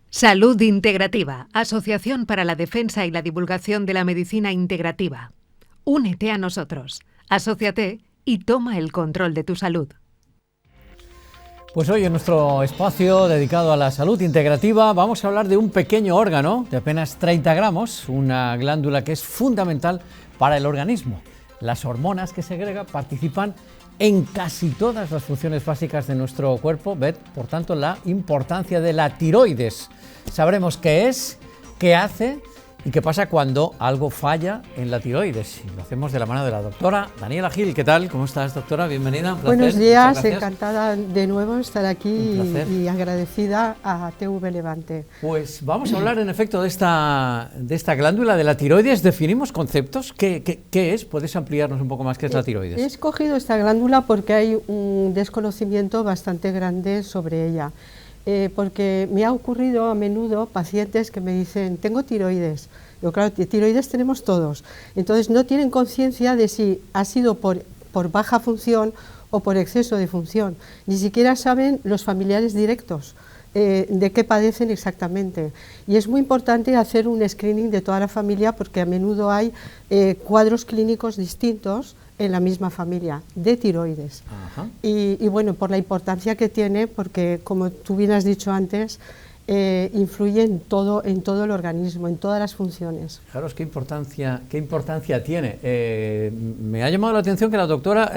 Salud Integrativa, Asociación para la Defensa y la Divulgación de la Medicina Integrativa. Únete a nosotros, asóciate y toma el control de tu salud. Pues hoy en nuestro espacio dedicado a la salud integrativa vamos a hablar de un pequeño órgano de apenas 30 gramos, una glándula que es fundamental para el organismo. Las hormonas que segrega participan en casi todas las funciones básicas de nuestro cuerpo. Ved, por tanto, la importancia de la tiroides. Sabremos qué es, qué hace y qué pasa cuando algo falla en la tiroides. Y lo hacemos de la mano de la doctora Daniela Gil. ¿Qué tal? ¿Cómo estás, doctora? Bienvenida. Un placer. Buenos días, encantada de nuevo estar aquí y agradecida a TV Levante. Pues vamos a hablar en efecto de esta glándula de la tiroides. Definimos conceptos. ¿Qué es? ¿Puedes ampliarnos un poco más qué es la tiroides? He escogido esta glándula porque hay un desconocimiento bastante grande sobre ella. Porque me ha ocurrido a menudo pacientes que me dicen, tengo tiroides. Yo, claro, tiroides tenemos todos. Entonces no tienen conciencia de si ha sido por baja función o por exceso de función. Ni siquiera saben los familiares directos de qué padecen exactamente. Y es muy importante hacer un screening de toda la familia porque a menudo hay cuadros clínicos distintos en la misma familia de tiroides. Y bueno, por la importancia que tiene, porque como tú bien has dicho antes, influye en todo el organismo, en todas las funciones. Fijaros qué importancia tiene. Me ha llamado la atención que la doctora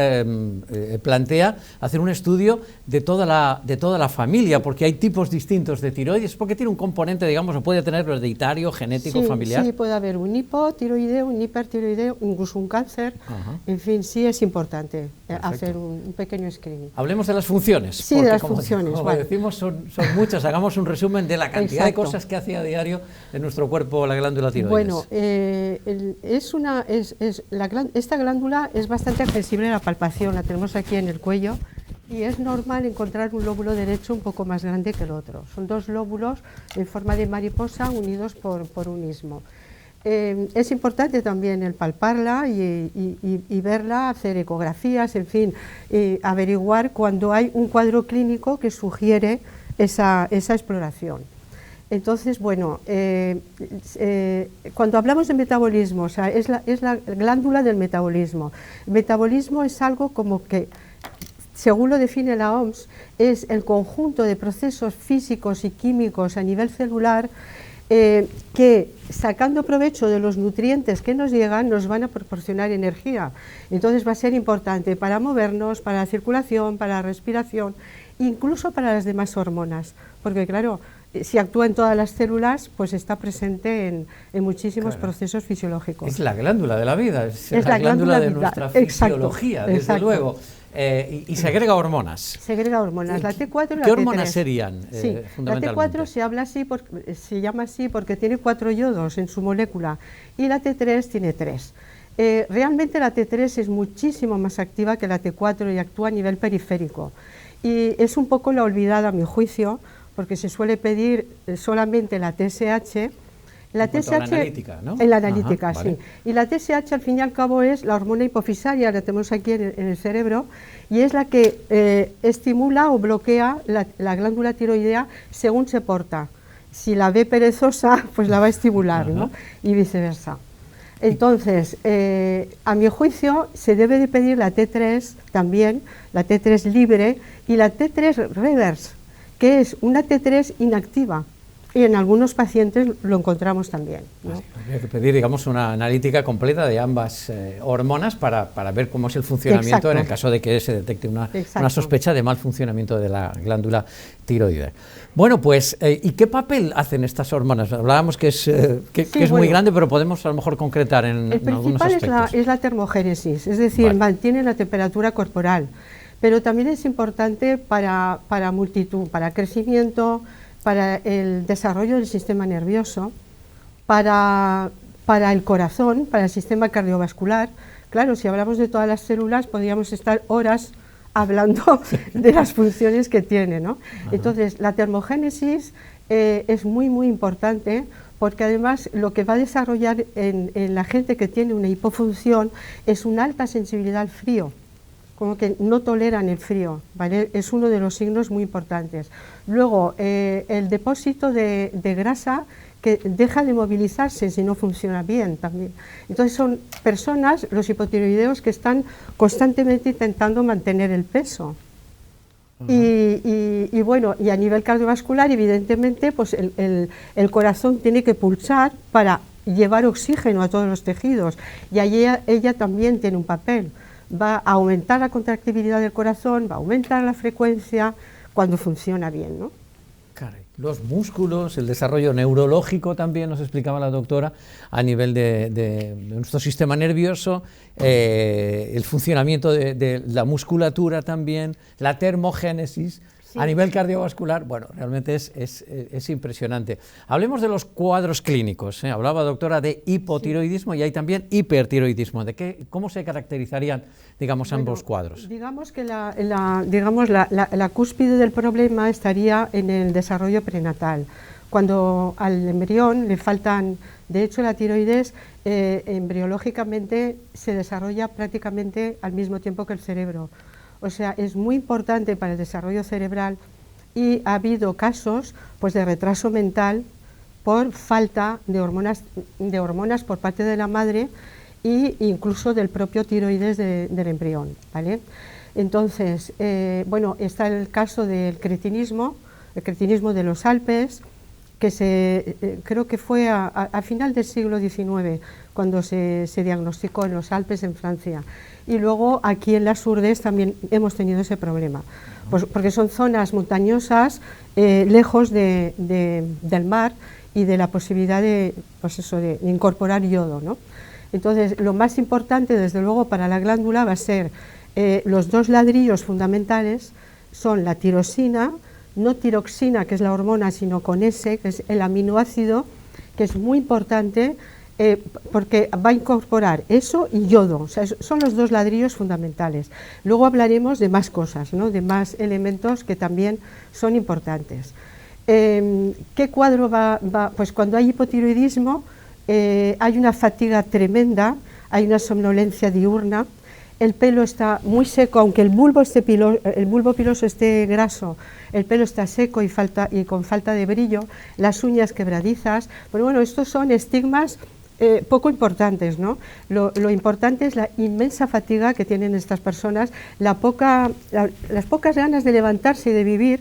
plantea hacer un estudio de toda la familia, porque hay tipos distintos de tiroides, porque tiene un componente, digamos, o puede tener hereditario, genético, familiar. Sí, puede haber un hipotiroideo, un hipertiroideo, incluso un cáncer. En fin, sí es importante hacer un pequeño screening. Hablemos de las funciones. Sí, de las funciones. Como decimos, son muchas. Hagamos un resumen de la cantidad de cosas que hace a diario en nuestro cuerpo la glándula tiroides. Bueno, esta glándula es bastante accesible a la palpación, la tenemos aquí en el cuello y es normal encontrar un lóbulo derecho un poco más grande que el otro. Son dos lóbulos en forma de mariposa unidos por un istmo. Es importante también el palparla y verla, hacer ecografías, en fin, averiguar cuando hay un cuadro clínico que sugiere esa exploración. Entonces, bueno, cuando hablamos de metabolismo, o sea, es la glándula del metabolismo. El metabolismo es algo como que, según lo define la OMS, es el conjunto de procesos físicos y químicos a nivel celular que, sacando provecho de los nutrientes que nos llegan, nos van a proporcionar energía. Entonces va a ser importante para movernos, para la circulación, para la respiración, incluso para las demás hormonas, porque claro, si actúa en todas las células, pues está presente en muchísimos procesos fisiológicos. Es la glándula de la vida, es la glándula de nuestra fisiología, desde luego. Y segrega hormonas. Segrega hormonas, la T4 y la T3. ¿Qué hormonas serían fundamentalmente? La T4 se llama así porque tiene 4 iodos en su molécula y la T3 tiene 3. Realmente la T3 es muchísimo más activa que la T4 y actúa a nivel periférico. Y es un poco la olvidada a mi juicio, porque se suele pedir solamente la TSH. La TSH, la analítica, ¿no? En la analítica, Ajá, sí. vale. Y la TSH al fin y al cabo es la hormona hipofisaria, la tenemos aquí en el cerebro, y es la que estimula o bloquea la glándula tiroidea según se porta. Si la ve perezosa, pues la va a estimular, ¿no? Y viceversa. Entonces, a mi juicio, se debe de pedir la T3 también, la T3 libre y la T3 reverse, que es una T3 inactiva. Y en algunos pacientes lo encontramos también, ¿no? Habría que pedir, digamos, una analítica completa de ambas hormonas para ver cómo es el funcionamiento. Exacto. En el caso de que se detecte una sospecha de mal funcionamiento de la glándula tiroidea. Bueno, pues, ¿y qué papel hacen estas hormonas? Hablábamos que es muy grande, pero podemos a lo mejor concretar en algunos aspectos. El principal es la termogénesis, es decir, mantiene la temperatura corporal, pero también es importante para multitud, para crecimiento, para el desarrollo del sistema nervioso, para el corazón, para el sistema cardiovascular. Claro, si hablamos de todas las células, podríamos estar horas hablando de las funciones que tiene, ¿no? Entonces, la termogénesis es muy importante porque además lo que va a desarrollar en la gente que tiene una hipofunción es una alta sensibilidad al frío. como que no toleran el frío, ¿vale? Es uno de los signos muy importantes. Luego, el depósito de grasa que deja de movilizarse si no funciona bien también. Entonces son personas, los hipotiroideos, que están constantemente intentando mantener el peso. Y bueno, y a nivel cardiovascular, evidentemente, pues el corazón tiene que pulsar para llevar oxígeno a todos los tejidos, y allí ella también tiene un papel. Va a aumentar la contractibilidad del corazón, va a aumentar la frecuencia cuando funciona bien, ¿no? Caray. Los músculos, el desarrollo neurológico también, nos explicaba la doctora, a nivel de nuestro sistema nervioso, el funcionamiento de la musculatura también, la termogénesis. Sí. A nivel cardiovascular, bueno, realmente es impresionante. Hablemos de los cuadros clínicos, ¿eh? Hablaba, doctora, de hipotiroidismo, y hay también hipertiroidismo. ¿Cómo se caracterizarían, digamos, ambos cuadros? Digamos que la cúspide del problema estaría en el desarrollo prenatal. Cuando al embrión le faltan, de hecho la tiroides embriológicamente se desarrolla prácticamente al mismo tiempo que el cerebro. O sea, es muy importante para el desarrollo cerebral, y ha habido casos pues, de retraso mental por falta de hormonas por parte de la madre e incluso del propio tiroides del embrión, ¿vale? Entonces, bueno, está el caso del cretinismo, el cretinismo de los Alpes, que creo que fue a final del siglo XIX cuando se diagnosticó en los Alpes, en Francia. Y luego aquí en las Urdes también hemos tenido ese problema, pues porque son zonas montañosas, lejos del mar y de la posibilidad de, pues eso, de incorporar yodo, ¿no? Entonces, lo más importante, desde luego, para la glándula va a ser los dos ladrillos fundamentales, son la tirosina, no tiroxina, que es la hormona, sino con S, que es el aminoácido, que es muy importante, porque va a incorporar eso y yodo, o sea, son los dos ladrillos fundamentales. Luego hablaremos de más cosas, ¿no? De más elementos que también son importantes. ¿Qué cuadro va? Pues cuando hay hipotiroidismo hay una fatiga tremenda, hay una somnolencia diurna, el pelo está muy seco, aunque el bulbo piloso esté graso, el pelo está seco y con falta de brillo, las uñas quebradizas. Pero bueno, estos son estigmas poco importantes, ¿no? Lo importante es la inmensa fatiga que tienen estas personas, las pocas ganas de levantarse y de vivir,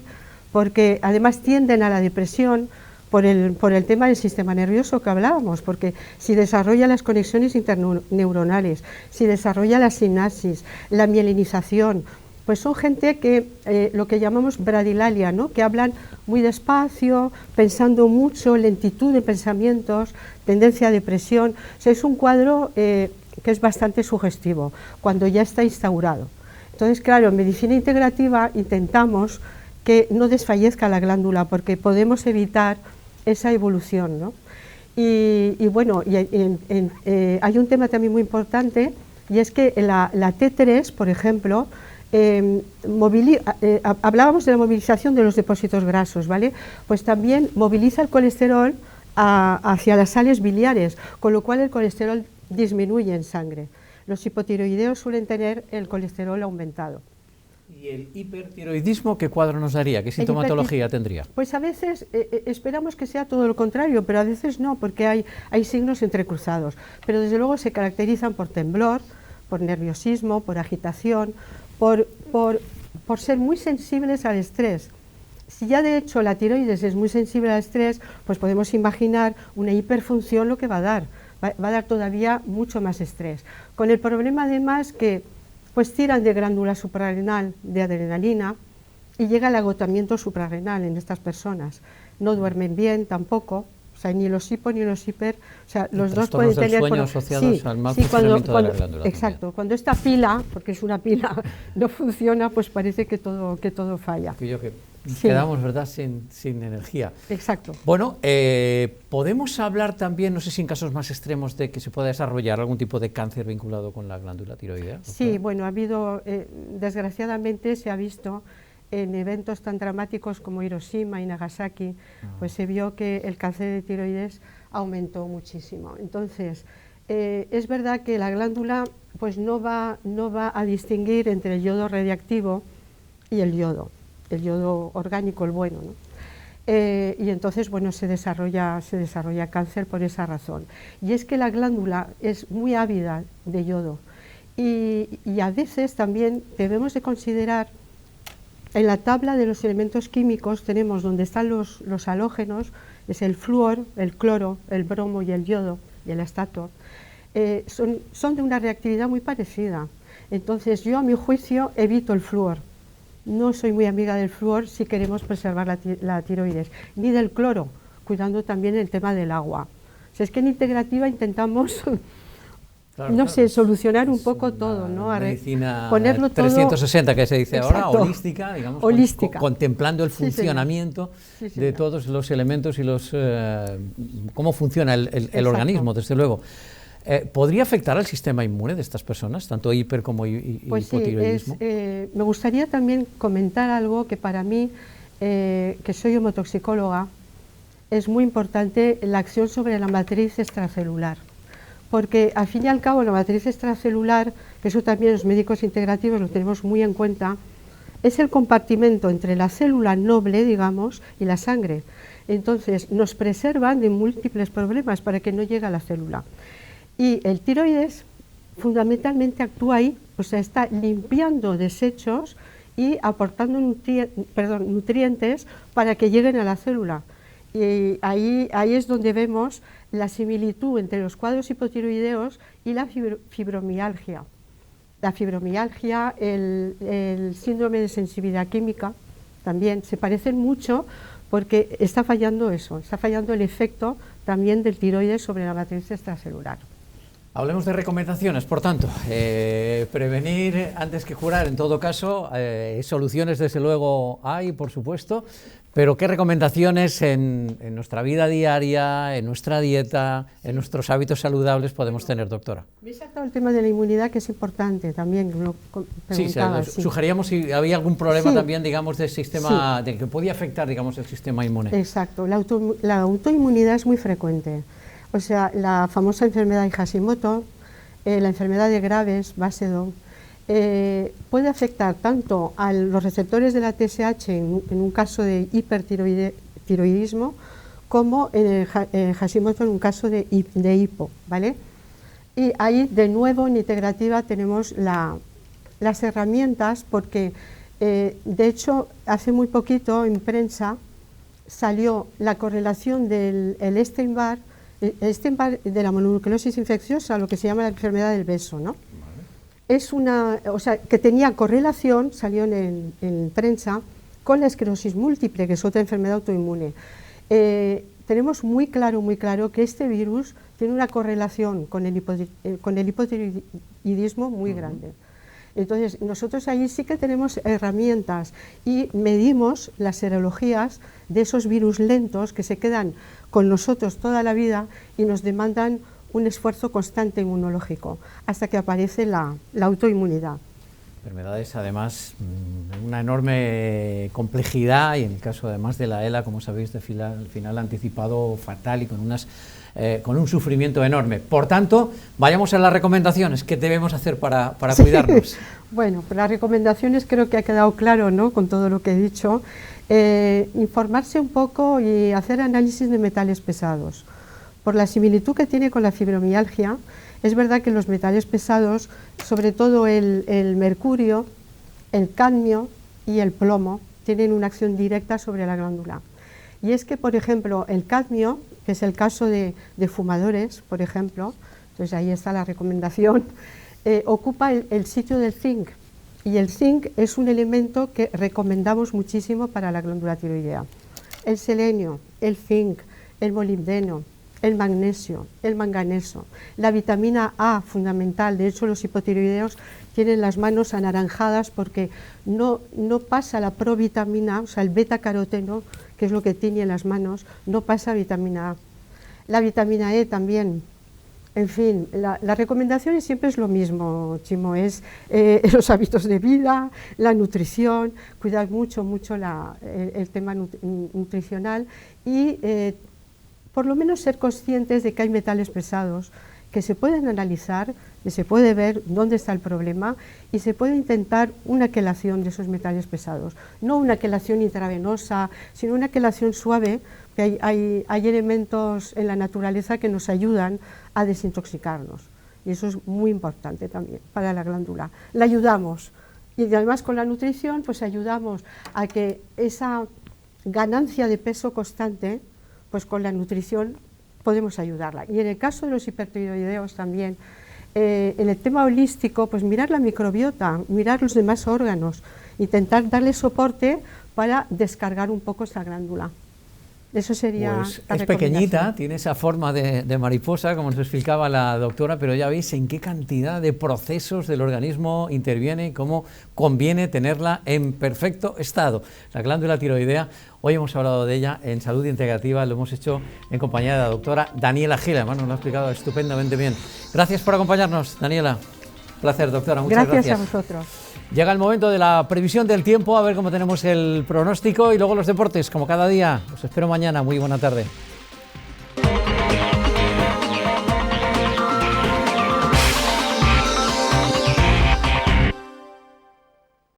porque además tienden a la depresión por el tema del sistema nervioso que hablábamos, porque si desarrolla las conexiones interneuronales, si desarrolla la sinapsis, la mielinización, pues son gente que lo que llamamos bradilalia, ¿no? Que hablan muy despacio, pensando mucho, lentitud de pensamientos, tendencia a depresión. O sea, es un cuadro que es bastante sugestivo cuando ya está instaurado. Entonces, claro, en medicina integrativa intentamos que no desfallezca la glándula, porque podemos evitar esa evolución, ¿no? Y bueno, hay un tema también muy importante, y es que la T3, por ejemplo, hablábamos de la movilización de los depósitos grasos, ¿vale? Pues también moviliza el colesterol hacia las sales biliares, con lo cual el colesterol disminuye en sangre. Los hipotiroideos suelen tener el colesterol aumentado. ¿Y el hipertiroidismo qué cuadro nos daría? ¿Qué sintomatología tendría? Pues a veces esperamos que sea todo lo contrario, pero a veces no, porque hay signos entrecruzados. Pero desde luego se caracterizan por temblor, por nerviosismo, por agitación, por ser muy sensibles al estrés. Si ya de hecho la tiroides es muy sensible al estrés, pues podemos imaginar una hiperfunción lo que va a dar. Va a dar todavía mucho más estrés. Con el problema además que pues tiran de glándula suprarrenal, de adrenalina, y llega el agotamiento suprarrenal en estas personas. No duermen bien tampoco, o sea, ni los hipo ni los hiper, o sea, los dos pueden tener sueño asociados al mal funcionamiento de la glándula. Exacto, también. Cuando esta pila, porque es una pila, no funciona, pues parece que todo falla. Nos quedamos, ¿verdad?, sin energía. Exacto. Bueno, podemos hablar también, no sé si en casos más extremos, de que se pueda desarrollar algún tipo de cáncer vinculado con la glándula tiroidea. ¿Doctora? Sí, bueno, ha habido, desgraciadamente se ha visto en eventos tan dramáticos como Hiroshima y Nagasaki, pues se vio que el cáncer de tiroides aumentó muchísimo. Entonces, es verdad que la glándula pues no va a distinguir entre el yodo radiactivo y el yodo orgánico, el bueno, ¿no? Y entonces, bueno, se desarrolla cáncer por esa razón. Y es que la glándula es muy ávida de yodo y a veces también debemos de considerar, en la tabla de los elementos químicos tenemos donde están los halógenos, es el flúor, el cloro, el bromo y el yodo y el estato, son de una reactividad muy parecida. Entonces yo, a mi juicio, evito el flúor. No soy muy amiga del flúor si queremos preservar la tiroides, ni del cloro, cuidando también el tema del agua. O sea, es que en integrativa intentamos, solucionar un poco todo, ¿no? Medicina ponerlo 360 que se dice Exacto. ahora, holística, digamos, contemplando el funcionamiento de todos los elementos y cómo funciona el organismo, desde luego. ¿Podría afectar al sistema inmune de estas personas, tanto hiper como hipotiroidismo? Me gustaría también comentar algo que para mí, que soy hemotoxicóloga, es muy importante la acción sobre la matriz extracelular. Porque al fin y al cabo la matriz extracelular, que eso también los médicos integrativos lo tenemos muy en cuenta, es el compartimento entre la célula noble, digamos, y la sangre. Entonces nos preservan de múltiples problemas para que no llegue a la célula. Y el tiroides fundamentalmente actúa ahí, o sea, está limpiando desechos y aportando nutrientes para que lleguen a la célula. Y ahí es donde vemos la similitud entre los cuadros hipotiroideos y la fibromialgia. La fibromialgia, el síndrome de sensibilidad química, también se parecen mucho porque está fallando eso, está fallando el efecto también del tiroides sobre la matriz extracelular. Hablemos de recomendaciones, por tanto, prevenir antes que curar, en todo caso, soluciones desde luego hay, por supuesto, pero ¿qué recomendaciones en nuestra vida diaria, en nuestra dieta, en nuestros hábitos saludables podemos tener, doctora? Me he sacado el tema de la inmunidad, que es importante también, lo preguntaba. Sí, sugeríamos si había algún problema también, digamos, del sistema, del que podía afectar, digamos, el sistema inmune. Exacto, la autoinmunidad es muy frecuente. O sea, la famosa enfermedad de Hashimoto, la enfermedad de Graves, Basedon, puede afectar tanto a los receptores de la TSH en un caso de hipertiroidismo como en Hashimoto en un caso de hipo, ¿vale? Y ahí de nuevo en integrativa tenemos las herramientas porque de hecho hace muy poquito en prensa salió la correlación del Epstein-Barr de la mononucleosis infecciosa, lo que se llama la enfermedad del beso, ¿no? Es que tenía correlación, salió en prensa, con la esclerosis múltiple, que es otra enfermedad autoinmune. Tenemos muy claro que este virus tiene una correlación con el hipotiroidismo muy grande. Entonces, nosotros ahí sí que tenemos herramientas y medimos las serologías de esos virus lentos que se quedan con nosotros toda la vida y nos demandan un esfuerzo constante inmunológico hasta que aparece la autoinmunidad. Enfermedades, además, una enorme complejidad y en el caso además de la ELA, como sabéis, de final anticipado fatal y con un sufrimiento enorme. Por tanto, vayamos a las recomendaciones. ¿Qué debemos hacer para cuidarnos? Bueno, pues las recomendaciones creo que ha quedado claro, ¿no?, con todo lo que he dicho. Informarse un poco y hacer análisis de metales pesados. Por la similitud que tiene con la fibromialgia, es verdad que los metales pesados, sobre todo el mercurio, el cadmio y el plomo, tienen una acción directa sobre la glándula. Y es que, por ejemplo, el cadmio, que es el caso de fumadores, por ejemplo, entonces ahí está la recomendación, ocupa el sitio del zinc. Y el zinc es un elemento que recomendamos muchísimo para la glándula tiroidea. El selenio, el zinc, el molibdeno, el magnesio, el manganeso, la vitamina A fundamental. De hecho, los hipotiroideos tienen las manos anaranjadas porque no pasa la provitamina, o sea, el beta-caroteno, que es lo que tiene en las manos, no pasa vitamina A. La vitamina E también. En fin, la recomendación siempre es lo mismo, Chimo, es los hábitos de vida, la nutrición, cuidar mucho el tema nutricional y por lo menos ser conscientes de que hay metales pesados que se pueden analizar, que se puede ver dónde está el problema y se puede intentar una quelación de esos metales pesados. No una quelación intravenosa, sino una quelación suave, que hay elementos en la naturaleza que nos ayudan a desintoxicarnos. Y eso es muy importante también para la glándula. La ayudamos. Y además con la nutrición pues ayudamos a que esa ganancia de peso constante, pues con la nutrición podemos ayudarla. Y en el caso de los hipertiroideos también, en el tema holístico, pues mirar la microbiota, mirar los demás órganos, intentar darle soporte para descargar un poco esta glándula. Eso sería pues la es pequeñita, tiene esa forma de mariposa, como nos explicaba la doctora, pero ya veis en qué cantidad de procesos del organismo interviene y cómo conviene tenerla en perfecto estado. La glándula tiroidea, hoy hemos hablado de ella en Salud Integrativa, lo hemos hecho en compañía de la doctora Daniela Gil, además nos lo ha explicado estupendamente bien. Gracias por acompañarnos, Daniela. Un placer, doctora, muchas gracias. Gracias a vosotros. Llega el momento de la previsión del tiempo, a ver cómo tenemos el pronóstico y luego los deportes, como cada día. Os espero mañana. Muy buena tarde.